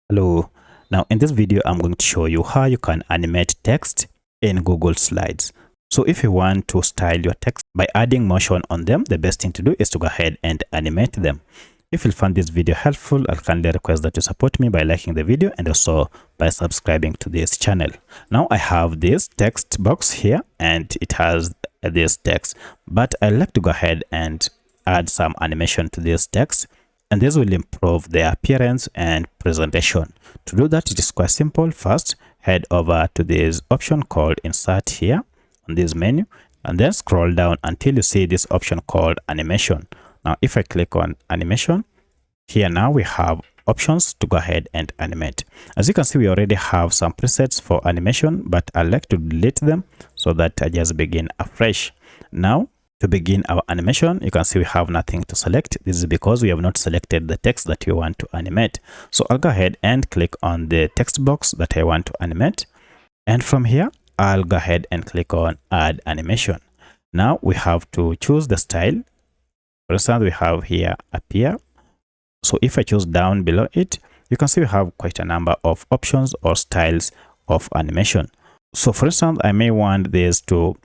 Hello. Now in this video, I'm going to show you how you can animate text in Google Slides. So if you want to style your text by adding motion on them, the best thing to do is to go ahead and animate them. If you found this video helpful, I'll kindly request that you support me by liking the video and also by subscribing to this channel. Now I have this text box here and it has this text, but I like to go ahead and add some animation to this text, and this will improve the appearance and presentation. To do that, it is quite simple. First, head over to this option called Insert here on this menu, and then scroll down until you see this option called Animation. Now, if I click on Animation, here now we have options to go ahead and animate. As you can see, we already have some presets for animation, but I like to delete them so that I just begin afresh. Now, to begin our animation, you can see we have nothing to select. This is because we have not selected the text that we want to animate. So I'll go ahead and click on the text box that I want to animate. And from here, I'll go ahead and click on Add Animation. Now we have to choose the style. For instance, we have here Appear. So if I choose down below it, you can see we have quite a number of options or styles of animation. So for instance, I may want this to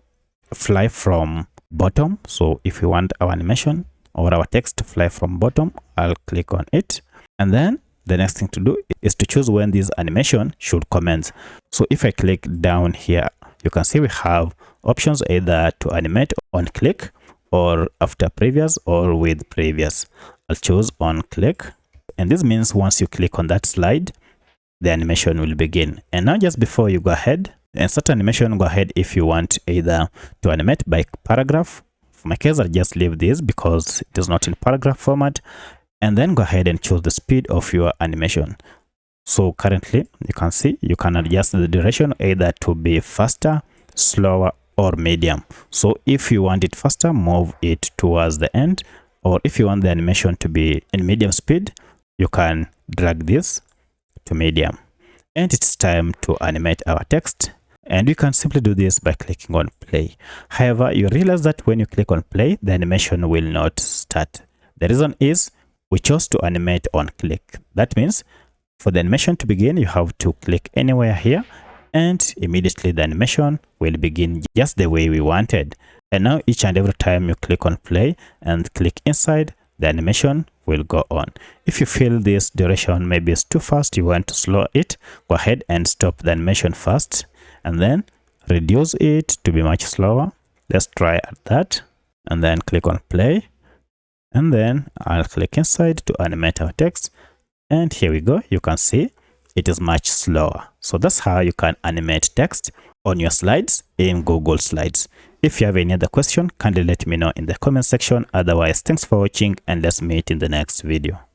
fly from bottom. So if you want our animation or our text to fly from bottom, I'll click on it. And then the next thing to do is to choose when this animation should commence. So if I click down here, you can see we have options either to animate on click or after previous or with previous. I'll choose on click. And this means once you click on that slide, the animation will begin. And now just before you go ahead and start animation, go ahead if you want either to animate by paragraph. For my case, I'll just leave this because it is not in paragraph format. And then go ahead and choose the speed of your animation. So currently, you can see you can adjust the duration either to be faster, slower, or medium. So if you want it faster, move it towards the end. Or if you want the animation to be in medium speed, you can drag this to medium. And it's time to animate our text. And you can simply do this by clicking on play. However, you realize that when you click on play, the animation will not start. The reason is we chose to animate on click. That means for the animation to begin, you have to click anywhere here and immediately the animation will begin just the way we wanted. And now each and every time you click on play and click inside, the animation will go on. If you feel this duration maybe is too fast, you want to slow it, go ahead and stop the animation first and then reduce it to be much slower. Let's try at that and then click on play. And then I'll click inside to animate our text. And here we go. You can see it is much slower. So that's how you can animate text on your slides in Google Slides. If you have any other question, kindly let me know in the comment section. Otherwise, thanks for watching and let's meet in the next video.